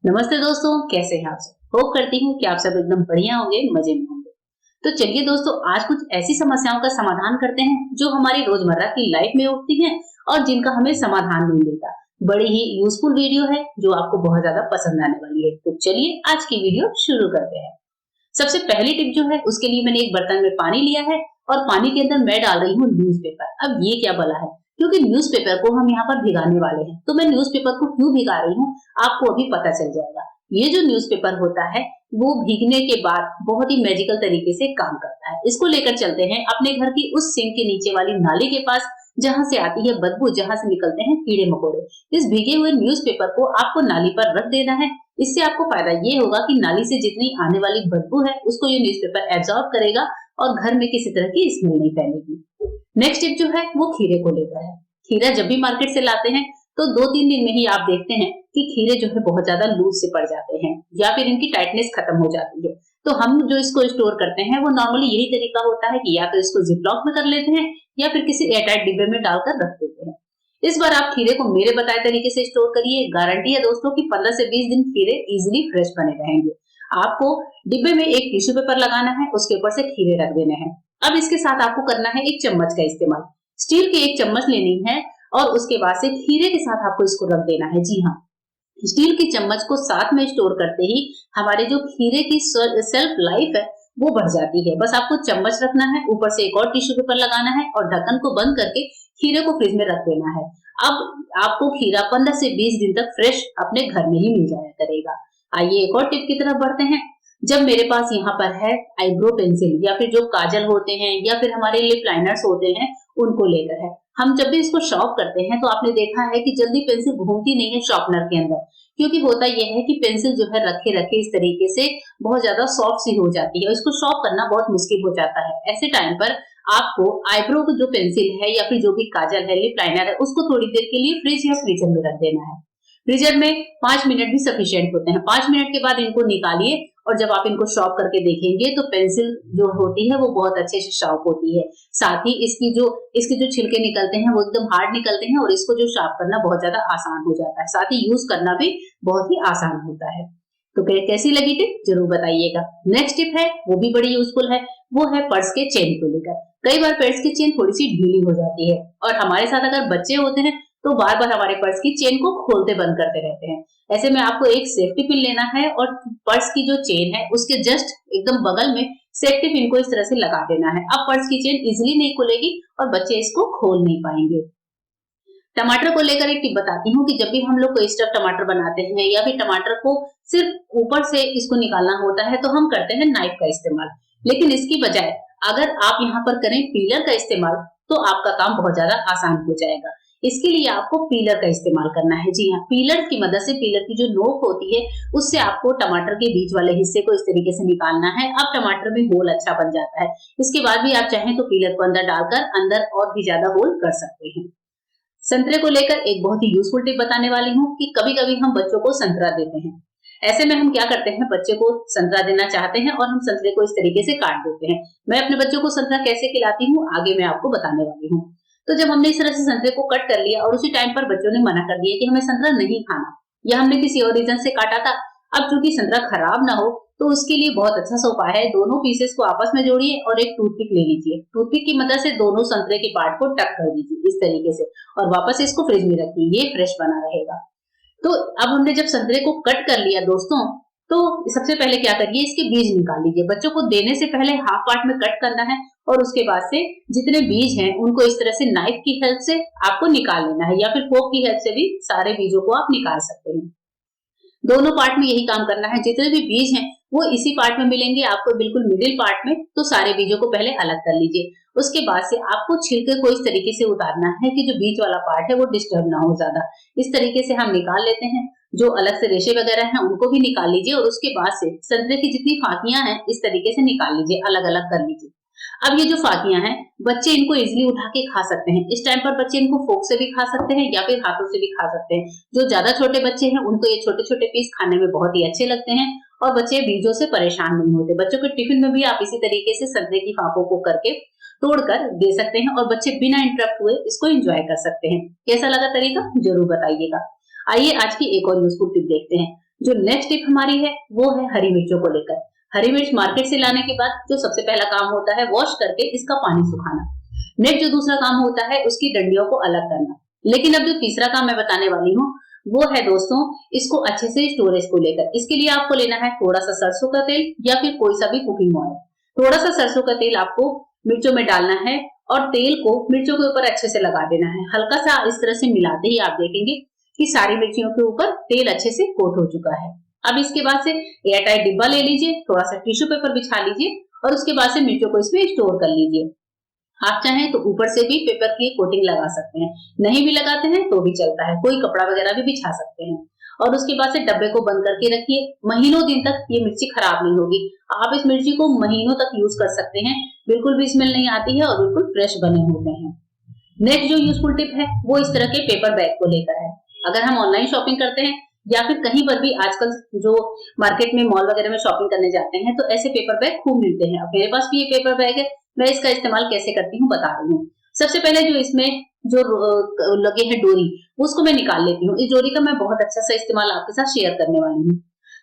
नमस्ते दोस्तों, कैसे हैं आप सब। होप करती हूँ कि आप सब एकदम बढ़िया होंगे, मजे में होंगे। तो चलिए दोस्तों, आज कुछ ऐसी समस्याओं का समाधान करते हैं जो हमारी रोजमर्रा की लाइफ में उठती हैं और जिनका हमें समाधान नहीं मिलता। बड़ी ही यूजफुल वीडियो है जो आपको बहुत ज्यादा पसंद आने वाली है। तो चलिए आज की वीडियो शुरू करते हैं। सबसे पहली टिप जो है उसके लिए मैंने एक बर्तन में पानी लिया है और पानी के अंदर मैं डाल रही हूँ न्यूज़पेपर। अब ये क्या भला है, क्योंकि न्यूज़पेपर को हम यहाँ पर भिगाने वाले हैं। तो मैं न्यूज़पेपर को क्यों भिगा रही हूँ आपको अभी पता चल जाएगा। ये जो न्यूज़पेपर होता है वो भीगने के बाद बहुत ही मैजिकल तरीके से काम करता है। इसको लेकर चलते हैं अपने घर की उस सिंक के नीचे वाली नाली के पास, जहां से आती है बदबू, जहां से निकलते हैं कीड़े मकोड़े। इस भीगे हुए न्यूज़पेपर को आपको नाली पर रख देना है। इससे आपको फायदा ये होगा कि नाली से जितनी आने वाली बदबू है उसको ये न्यूज़पेपर एब्जॉर्ब करेगा और घर में किसी तरह की स्मेल नहीं फैलेगी। नेक्स्ट टिप जो है वो खीरे को लेकर है। खीरा जब भी मार्केट से लाते हैं तो 2-3 दिन में ही आप देखते हैं कि खीरे जो है बहुत ज्यादा लूज से पड़ जाते हैं या फिर इनकी टाइटनेस खत्म हो जाती है। तो हम जो इसको स्टोर करते हैं वो नॉर्मली यही तरीका होता है कि या तो इसको जिपलॉक में कर लेते हैं या फिर किसी एयरटाइट डिब्बे में डालकर रख देते हैं। इस बार आप खीरे को मेरे बताए तरीके से स्टोर करिए। गारंटी है दोस्तों कि 15 से 20 दिन खीरे इजीली फ्रेश बने रहेंगे। आपको डिब्बे में एक टिश्यू पेपर लगाना है, उसके ऊपर से खीरे रख देने हैं। अब इसके साथ आपको करना है एक चम्मच का इस्तेमाल। स्टील की एक चम्मच लेनी है और उसके बाद से खीरे के साथ आपको इसको रख देना है। जी हाँ, स्टील की चम्मच को साथ में स्टोर करते ही हमारे जो खीरे की सेल्फ लाइफ है वो बढ़ जाती है। बस आपको चम्मच रखना है, ऊपर से एक और टिश्यू पेपर लगाना है और ढक्कन को बंद करके खीरे को फ्रिज में रख देना है। अब आपको खीरा 15 से 20 दिन तक फ्रेश अपने घर में ही मिल जाया करेगा। आइए एक और टिप की तरफ बढ़ते हैं। जब मेरे पास यहाँ पर है आईब्रो पेंसिल या फिर जो काजल होते हैं या फिर हमारे लिप लाइनर्स होते हैं, उनको लेकर है। हम जब भी इसको शार्प करते हैं तो आपने देखा है कि जल्दी पेंसिल घूमती नहीं है शार्पनर के अंदर, क्योंकि होता यह है कि पेंसिल जो है रखे रखे इस तरीके से बहुत ज्यादा सॉफ्ट सी हो जाती है और इसको शार्प करना बहुत मुश्किल हो जाता है। ऐसे टाइम पर आपको आईब्रो को जो पेंसिल है या फिर जो भी काजल है, लिप लाइनर है, उसको थोड़ी देर के लिए फ्रिज या फ्रीजर में रख देना है। फ्रीजर में 5 मिनट भी सफिशिएंट होते हैं। 5 मिनट के बाद इनको निकालिए और जब आप इनको शार्प करके देखेंगे तो पेंसिल जो होती है वो बहुत अच्छे से शार्प होती है। साथ ही इसके जो छिलके निकलते हैं वो एकदम हार्ड निकलते हैं और इसको जो शार्प करना बहुत ज्यादा आसान हो जाता है। साथ ही यूज करना भी बहुत ही आसान होता है। तो कैसी लगी टिप जरूर बताइएगा। नेक्स्ट टिप है वो भी बड़ी यूजफुल है, वो है पर्स के चेन को लेकर। कई बार पर्स की चेन थोड़ी सी ढीली हो जाती है और हमारे साथ अगर बच्चे होते हैं तो बार बार हमारे पर्स की चेन को खोलते बंद करते रहते हैं। ऐसे में आपको एक सेफ्टी पिन लेना है और पर्स की जो चेन है उसके जस्ट एकदम बगल में सेफ्टी पिन को इस तरह से लगा देना है। अब पर्स की चेन इजिली नहीं खुलेगी और बच्चे इसको खोल नहीं पाएंगे। टमाटर को लेकर एक टिप बताती हूँ कि जब भी हम लोग कोई स्टफ टमाटर बनाते हैं या फिर टमाटर को सिर्फ ऊपर से इसको निकालना होता है तो हम करते हैं नाइफ का इस्तेमाल, लेकिन इसकी बजाय अगर आप यहाँ पर करें पीलर का इस्तेमाल तो आपका काम बहुत ज्यादा आसान हो जाएगा। इसके लिए आपको पीलर का इस्तेमाल करना है। जी हाँ, पीलर की मदद से, पीलर की जो नोक होती है उससे आपको टमाटर के बीच वाले हिस्से को इस तरीके से निकालना है। अब टमाटर में होल अच्छा बन जाता है। इसके बाद भी आप चाहें तो पीलर को अंदर डालकर अंदर और भी ज्यादा होल कर सकते हैं। संतरे को लेकर एक बहुत ही यूजफुल टिप बताने वाली हूँ कि कभी-कभी हम बच्चों को संतरा देते हैं। ऐसे में हम क्या करते हैं, बच्चे को संतरा देना चाहते हैं और हम संतरे को इस तरीके से काट देते हैं। मैं अपने बच्चों को संतरा कैसे खिलाती हूँ आगे मैं आपको बताने वाली हूँ। तो जब हमने इस तरह से संतरे को कट कर लिया और उसी टाइम पर बच्चों ने मना कर दिया कि हमें संतरा नहीं खाना या हमने किसी और रीजन से काटा था, अब चूंकि संतरा खराब ना हो तो उसके लिए बहुत अच्छा सा उपाय है। दोनों पीसेस को आपस में जोड़िए और एक टूथपिक ले लीजिए। टूथपिक की मदद से दोनों संतरे के पार्ट को टक कर दीजिए इस तरीके से और वापस इसको फ्रिज में रखिए, ये फ्रेश बना रहेगा। तो अब हमने जब संतरे को कट कर लिया दोस्तों, तो सबसे पहले क्या करिए, इसके बीज निकाल लीजिए। बच्चों को देने से पहले हाफ पार्ट में कट करना है और उसके बाद से जितने बीज हैं उनको इस तरह से नाइफ की हेल्प से आपको निकाल लेना है या फिर फोक की हेल्प से भी सारे बीजों को आप निकाल सकते हैं। दोनों पार्ट में यही काम करना है। जितने भी बीज हैं वो इसी पार्ट में मिलेंगे आपको, बिल्कुल मिडिल पार्ट में। तो सारे बीजों को पहले अलग कर लीजिए। उसके बाद से आपको छिलके को इस तरीके से उतारना है कि जो बीज वाला पार्ट है वो डिस्टर्ब ना हो ज्यादा। इस तरीके से हम निकाल लेते हैं। जो अलग से रेशे वगैरह हैं उनको भी निकाल लीजिए और उसके बाद से संतरे की जितनी फाकियां हैं इस तरीके से निकाल लीजिए, अलग अलग कर लीजिए। अब ये जो फाकियां हैं बच्चे इनको इजिली उठा के खा सकते हैं। इस टाइम पर बच्चे इनको फोक से भी खा सकते हैं या फिर हाथों से भी खा सकते हैं। जो ज्यादा छोटे बच्चे हैं उनको ये छोटे छोटे पीस खाने में बहुत ही अच्छे लगते हैं और बच्चे बीजों से परेशान नहीं होते। बच्चों के टिफिन में भी आप इसी तरीके से संतरे की फाकों को करके तोड़कर दे सकते हैं और बच्चे बिना इंटरप्ट हुए इसको एंजॉय कर सकते हैं। कैसा लगा तरीका जरूर बताइएगा। आइए आज की एक और यूजफुल टिप देखते हैं। जो नेक्स्ट टिप हमारी है वो है हरी मिर्चों को लेकर। हरी मिर्च मार्केट से लाने के बाद जो सबसे पहला काम होता है वॉश करके इसका पानी सुखाना। नेक्स्ट जो दूसरा काम होता है उसकी डंडियों को अलग करना। लेकिन अब जो तीसरा काम मैं बताने वाली हूँ वो है दोस्तों इसको अच्छे से स्टोरेज को लेकर। इसके लिए आपको लेना है थोड़ा सा सरसों का तेल या फिर कोई सा भी कुकिंग ऑयल। थोड़ा सा सरसों का तेल आपको मिर्चों में डालना है और तेल को मिर्चों के ऊपर अच्छे से लगा देना है। हल्का सा इस तरह से मिलाते ही आप देखेंगे कि सारी मिर्चियों के ऊपर तेल अच्छे से कोट हो चुका है। अब इसके बाद से एयरटाइट डिब्बा ले लीजिए, थोड़ा सा टिश्यू पेपर बिछा लीजिए और उसके बाद से मिर्चों को इसमें स्टोर कर लीजिए। आप चाहें तो ऊपर से भी पेपर की कोटिंग लगा सकते हैं, नहीं भी लगाते हैं तो भी चलता है, कोई कपड़ा वगैरह भी बिछा सकते हैं। और उसके बाद से डब्बे को बंद करके रखिए। महीनों दिन तक ये मिर्ची खराब नहीं होगी। आप इस मिर्ची को महीनों तक यूज कर सकते हैं, बिल्कुल भी स्मेल नहीं आती है और बिल्कुल फ्रेश बने होते हैं। नेक्स्ट जो यूजफुल टिप है वो इस तरह के पेपर बैग को लेकर है। अगर हम ऑनलाइन शॉपिंग करते हैं या फिर कहीं पर भी आजकल जो मार्केट में मॉल वगैरह में शॉपिंग करने जाते हैं तो ऐसे पेपर बैग खूब मिलते हैं। अब मेरे पास भी ये पेपर बैग है, मैं इसका इस्तेमाल कैसे करती हूँ बता रही हूँ। सबसे पहले जो इसमें जो लगे हैं डोरी उसको मैं निकाल लेती हूँ। इस डोरी का मैं बहुत अच्छा सा इस्तेमाल आपके साथ शेयर करने वाली हूँ।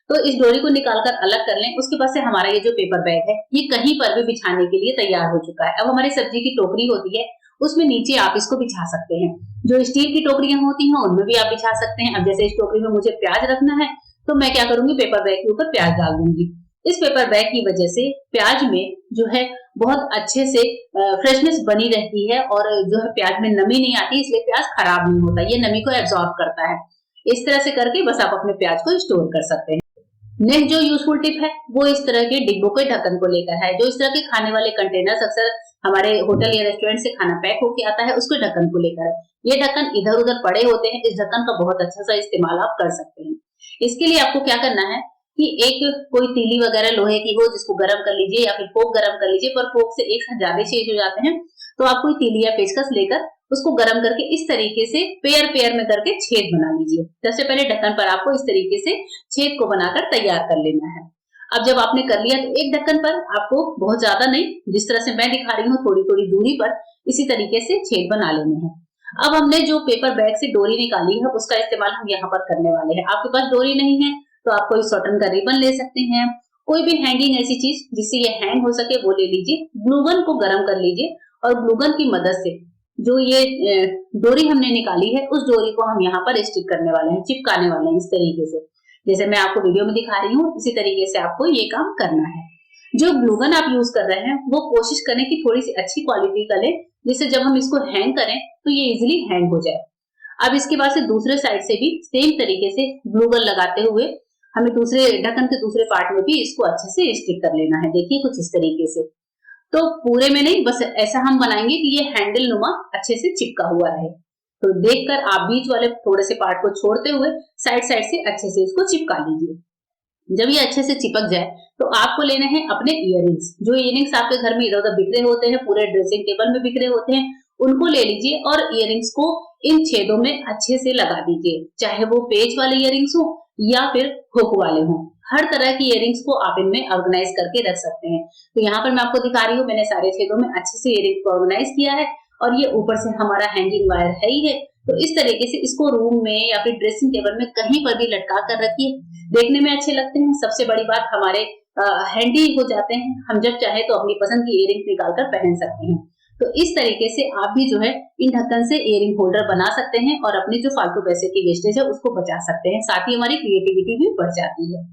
तो इस डोरी को निकालकर अलग कर लें। उसके बाद से हमारा ये जो पेपर बैग है ये कहीं पर भी बिछाने के लिए तैयार हो चुका है। अब हमारी सब्जी की टोकरी होती है उसमें नीचे आप इसको बिछा सकते हैं। जो स्टील की टोकरियां होती हैं उनमें भी आप बिछा सकते हैं। अब जैसे इस टोकरी में मुझे प्याज रखना है तो मैं क्या करूंगी, पेपर बैग के ऊपर प्याज डाल दूंगी। इस पेपर बैग की वजह से प्याज में जो है बहुत अच्छे से फ्रेशनेस बनी रहती है और जो है प्याज में नमी नहीं आती, इसलिए प्याज खराब नहीं होता, ये नमी को एब्जॉर्ब करता है। इस तरह से करके बस आप अपने प्याज को स्टोर कर सकते हैं। नेक्स्ट जो यूजफुल टिप है वो इस तरह के डिब्बों के ढक्कन को लेकर है। जो इस तरह के खाने वाले कंटेनर्स अक्सर हमारे होटल या रेस्टोरेंट से खाना पैक होके आता है उसके ढक्कन को लेकर है। ये ढक्कन इधर उधर पड़े होते हैं, इस ढक्कन का बहुत अच्छा सा इस्तेमाल आप कर सकते हैं। इसके लिए आपको क्या करना है कि एक कोई तीली वगैरह लोहे की हो जिसको गर्म कर लीजिए या फिर फोक गर्म कर लीजिए, पर फोक से एक साथ ज्यादा चीज हो जाते हैं तो आप कोई तीली या पेचकस लेकर उसको गर्म करके इस तरीके से पेयर पेयर में करके छेद बना लीजिए। सबसे पहले ढक्कन पर आपको इस तरीके से छेद को बनाकर तैयार कर लेना है। अब जब आपने कर लिया तो एक ढक्कन पर आपको बहुत ज्यादा नहीं, जिस तरह से मैं दिखा रही हूँ थोड़ी थोड़ी दूरी पर इसी तरीके से छेद बना लेने हैं। अब हमने जो पेपर बैग से डोरी निकाली है उसका इस्तेमाल हम यहाँ पर करने वाले हैं। आपके पास डोरी नहीं है तो आप कोई कॉटन का रिबन ले सकते हैं, कोई भी हैंगिंग ऐसी चीज जिससे ये हैंग हो सके वो ले लीजिए। ग्लू गन को गर्म कर लीजिए और ग्लू गन की मदद से जो ये डोरी हमने निकाली है उस डोरी को हम यहाँ पर स्टिक करने वाले हैं, चिपकाने वाले हैं इस तरीके से। जैसे मैं आपको वीडियो में दिखा रही हूँ इसी तरीके से आपको ये काम करना है। जो ग्लू गन आप यूज कर रहे हैं वो कोशिश करें कि थोड़ी सी अच्छी क्वालिटी का लें, जिससे जब हम इसको हैंग करें तो ये इजिली हैंग हो जाए। अब इसके बाद से दूसरे साइड से भी सेम तरीके से ग्लू गन लगाते हुए हमें दूसरे ढक्कन के दूसरे पार्ट में भी इसको अच्छे से स्टिक कर लेना है। देखिए कुछ इस तरीके से, तो पूरे में नहीं, बस ऐसा हम बनाएंगे कि ये हैंडल नुमा अच्छे से चिपका हुआ रहे। तो देखकर आप बीच वाले थोड़े से पार्ट को छोड़ते हुए साइड साइड से अच्छे से इसको चिपका लीजिए। जब ये अच्छे से चिपक जाए तो आपको लेने हैं अपने इयररिंग्स। जो इयररिंग्स आपके घर में इधर उधर बिखरे होते हैं, पूरे ड्रेसिंग टेबल में बिखरे होते हैं, उनको ले लीजिए और इयररिंग्स को इन छेदों में अच्छे से लगा दीजिए। चाहे वो पेच वाले इयररिंग्स हो या फिर हुक वाले हो, हर तरह की इयररिंग्स को आप इनमें ऑर्गेनाइज करके रख सकते हैं। तो यहाँ पर मैं आपको दिखा रही हूँ, मैंने सारे छेदों में अच्छे से इयररिंग्स को ऑर्गेनाइज किया है और ये ऊपर से हमारा हैंगिंग वायर है ही है। तो इस तरीके से इसको रूम में या फिर ड्रेसिंग टेबल में कहीं पर भी लटका कर रखिए, देखने में अच्छे लगते हैं। सबसे बड़ी बात हमारे हैंडी हो जाते हैं, हम जब चाहे तो अपनी पसंद की इयररिंग निकालकर पहन सकते हैं। तो इस तरीके से आप भी जो है इन ढक्कन से इयररिंग होल्डर बना सकते हैं और अपने जो फालतू पैसे की वेस्टेज है उसको बचा सकते हैं, साथ ही हमारी क्रिएटिविटी भी बढ़ जाती है।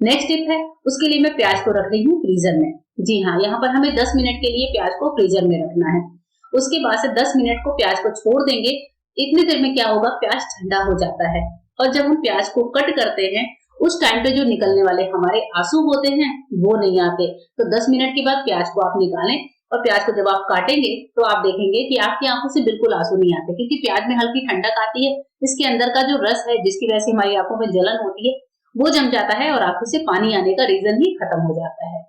नेक्स्ट टिप है, उसके लिए मैं प्याज को रख रही हूँ फ्रीजर में। जी हाँ, यहाँ पर हमें 10 मिनट के लिए प्याज को फ्रीजर में रखना है। उसके बाद से 10 मिनट को प्याज को छोड़ देंगे। इतनी देर में क्या होगा, प्याज ठंडा हो जाता है और जब हम प्याज को कट करते हैं उस टाइम पे जो निकलने वाले हमारे आंसू होते हैं वो नहीं आते। तो 10 मिनट के बाद प्याज को आप निकालें और प्याज को जब आप काटेंगे तो आप देखेंगे कि आपकी आंखों से बिल्कुल आंसू नहीं आते, क्योंकि प्याज में हल्की ठंडक आती है। इसके अंदर का जो रस है जिसकी वजह से हमारी आंखों में जलन होती है वो जम जाता है और आंखों से पानी आने का रीजन ही खत्म हो जाता है।